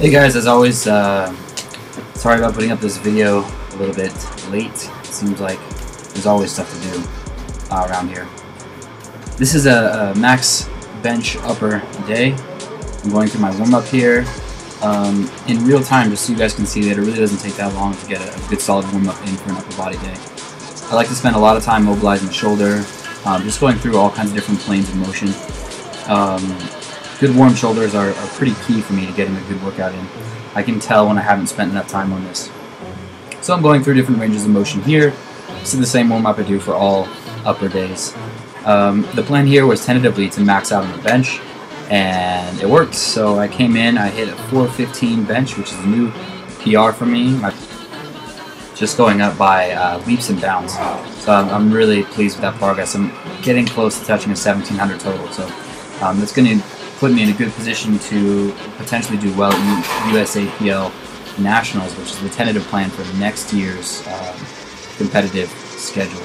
Hey guys, as always, sorry about putting up this video a little bit late. It seems like there's always stuff to do around here. This is a max bench upper day. I'm going through my warm-up here in real time, just so you guys can see that it really doesn't take that long to get a good solid warm-up in for an upper body day. I like to spend a lot of time mobilizing the shoulder, just going through all kinds of different planes of motion. Good warm shoulders are pretty key for me to getting a good workout in. I can tell when I haven't spent enough time on this. So I'm going through different ranges of motion here. This is the same warm-up I do for all upper days. The plan here was tentatively to max out on the bench, and it worked. So I came in, I hit a 415 bench, which is a new PR for me. Just going up by leaps and bounds. So I'm really pleased with that progress. I'm getting close to touching a 1700 total. So that's going to put me in a good position to potentially do well in USAPL Nationals, which is the tentative plan for next year's competitive schedule.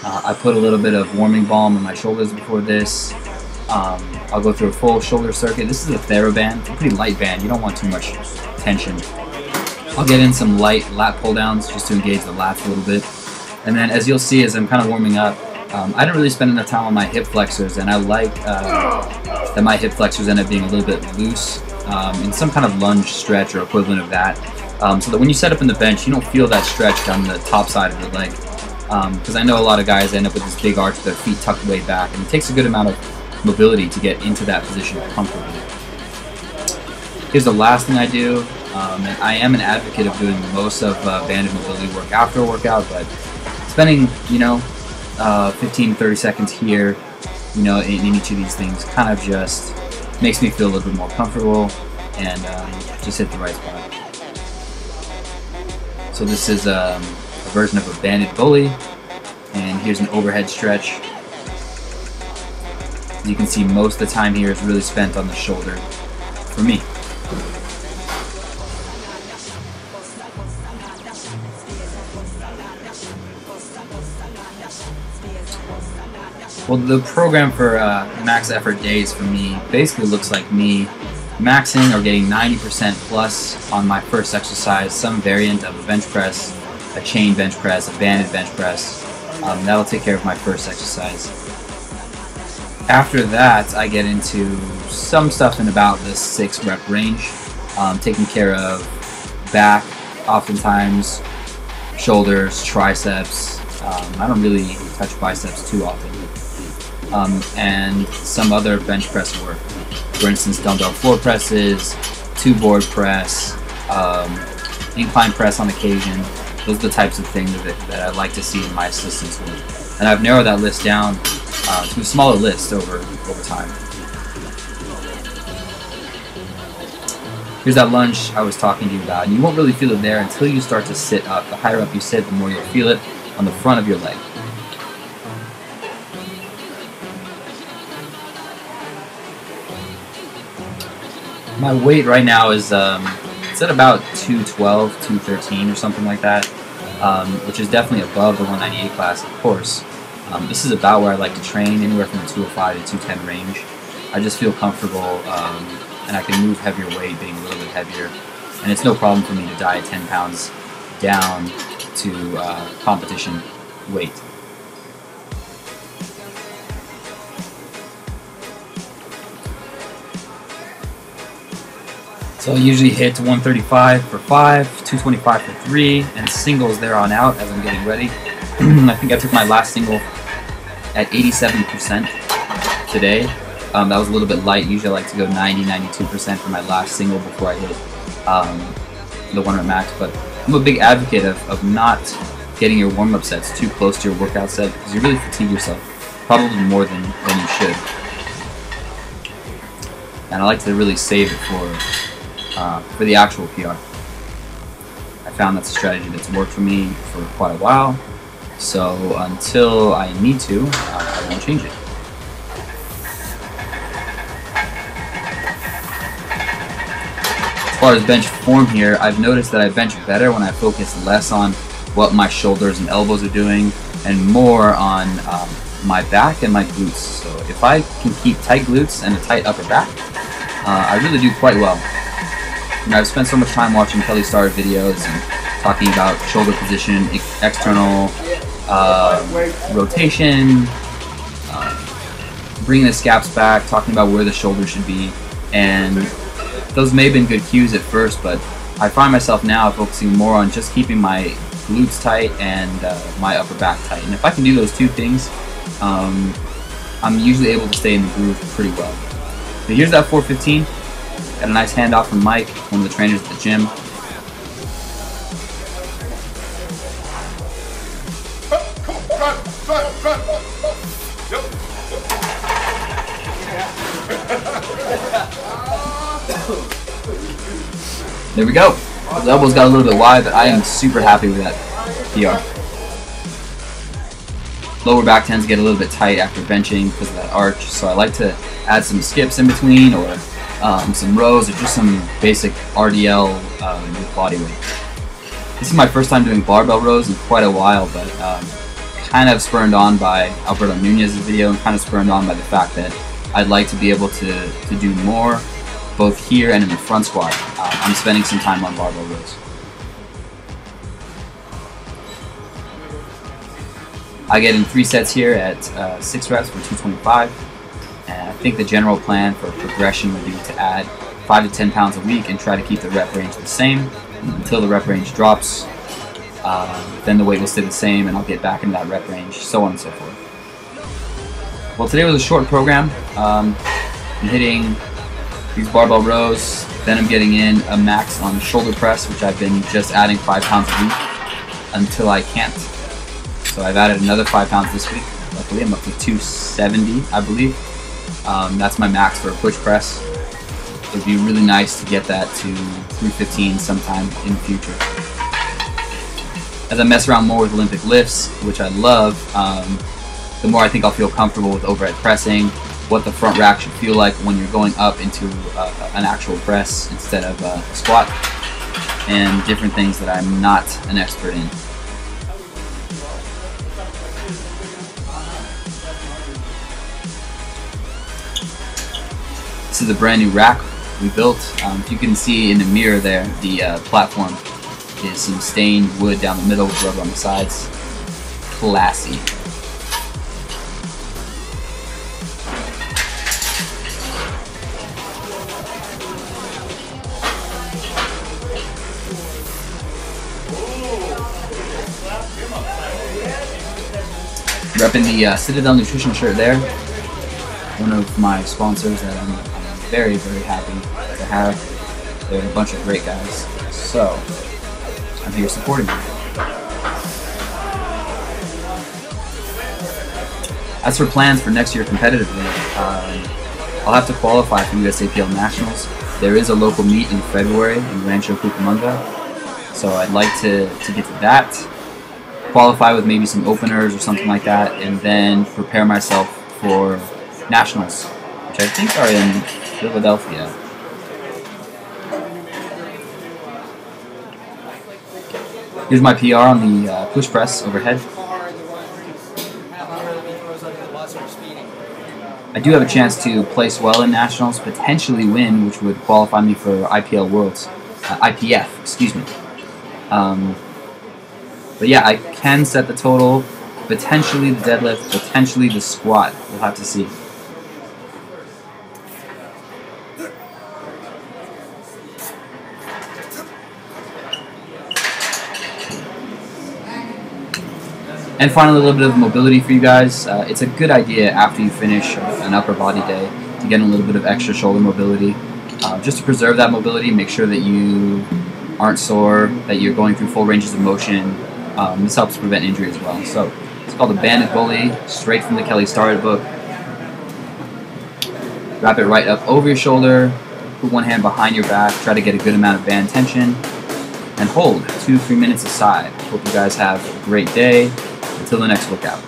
I put a little bit of warming balm on my shoulders before this. I'll go through a full shoulder circuit. This is a THERABAND. It's a pretty light band. You don't want too much tension. I'll get in some light lat pull downs just to engage the lats a little bit. And then as you'll see as I'm kind of warming up, I didn't really spend enough time on my hip flexors, and I like that my hip flexors end up being a little bit loose in some kind of lunge stretch or equivalent of that, so that when you set up in the bench, you don't feel that stretch down the top side of your leg. Because I know a lot of guys end up with this big arch with their feet tucked way back, and it takes a good amount of mobility to get into that position comfortably. Here's the last thing I do, and I am an advocate of doing most of banded mobility work after a workout, but spending, 15-30 seconds here, in each of these things kind of just makes me feel a little bit more comfortable and just hit the right spot. So this is a version of a banded bully, and here's an overhead stretch. As you can see, most of the time here is really spent on the shoulder for me. Well, the program for max effort days for me basically looks like me maxing or getting 90% plus on my first exercise, some variant of a bench press, a chain bench press, a banded bench press. That'll take care of my first exercise. After that, I get into some stuff in about the 6 rep range, taking care of back, oftentimes shoulders, triceps. I don't really touch biceps too often. And some other bench press work. For instance, dumbbell floor presses, 2-board press, incline press on occasion. Those are the types of things that I like to see in my assistants work. And I've narrowed that list down to a smaller list over time. Here's that lunge I was talking to you about. And you won't really feel it there until you start to sit up. The higher up you sit, the more you'll feel it on the front of your leg. My weight right now is it's at about 212, 213 or something like that, which is definitely above the 198 class, of course. This is about where I like to train, anywhere from the 205 to 210 range. I just feel comfortable, and I can move heavier weight being a little bit heavier. And it's no problem for me to diet 10 pounds down to competition weight. So I usually hit 135 for 5, 225 for 3, and singles there on out as I'm getting ready. I think I took my last single at 87% today. That was a little bit light. Usually I like to go 90, 92% for my last single before I hit the 1 rep max. But I'm a big advocate of not getting your warm-up sets too close to your workout set, because you really fatigue yourself, probably more than you should. And I like to really save it for the actual PR. I found that's a strategy that's worked for me for quite a while, so until I need to, I won't change it. As far as bench form here, I've noticed that I bench better when I focus less on what my shoulders and elbows are doing and more on my back and my glutes. So if I can keep tight glutes and a tight upper back, I really do quite well. You know, I've spent so much time watching Kelly Starrett videos and talking about shoulder position, external rotation, bringing the scaps back, talking about where the shoulder should be, and those may have been good cues at first, but I find myself now focusing more on just keeping my glutes tight and my upper back tight. And if I can do those two things, I'm usually able to stay in the groove pretty well. So here's that 415. Got a nice handoff from Mike, one of the trainers at the gym. There we go. The elbows got a little bit wide, but I am super happy with that PR. Lower back tends to get a little bit tight after benching because of that arch, so I like to add some skips in between, or some rows, or just some basic RDL with body weight. This is my first time doing barbell rows in quite a while, but kind of spurred on by Alberto Nunez's video, and kind of spurred on by the fact that I'd like to be able to do more, both here and in the front squat. I'm spending some time on barbell rows. I get in 3 sets here at 6 reps for 225, and I think the general plan for progression would be to add 5 to 10 pounds a week and try to keep the rep range the same until the rep range drops. Then the weight will stay the same and I'll get back into that rep range, so on and so forth. Well, today was a short program. I'm hitting these barbell rows, then I'm getting in a max on shoulder press, which I've been just adding 5 pounds a week until I can't. So I've added another 5 pounds this week. Luckily I'm up to 270, I believe. That's my max for a push press. It would be really nice to get that to 315 sometime in the future. As I mess around more with Olympic lifts, which I love, the more I think I'll feel comfortable with overhead pressing, what the front rack should feel like when you're going up into an actual press instead of a squat, and different things that I'm not an expert in. This is a brand new rack we built. If you can see in the mirror there, the platform is some stained wood down the middle with rubber on the sides. Classy. Repping the Citadel Nutrition shirt there. One of my sponsors that I'm very, very happy to have. They're a bunch of great guys. So, I'm here supporting them. As for plans for next year competitively, I'll have to qualify for USAPL Nationals. There is a local meet in February in Rancho Cucamonga, so I'd like to get to that, qualify with maybe some openers or something like that, and then prepare myself for Nationals, which I think are in Philadelphia. Here's my PR on the push press overhead. I do have a chance to place well in Nationals, potentially win, which would qualify me for IPL Worlds. IPF, excuse me. But yeah, I can set the total, potentially the deadlift, potentially the squat. We'll have to see. And finally, a little bit of mobility for you guys. It's a good idea after you finish an upper body day to get a little bit of extra shoulder mobility. Just to preserve that mobility, make sure that you aren't sore, that you're going through full ranges of motion. This helps prevent injury as well. So it's called the Bandit Bully, straight from the Kelly Starrett book. Wrap it right up over your shoulder, put one hand behind your back, try to get a good amount of band tension, and hold 2-3 minutes aside. Hope you guys have a great day. Until the next workout.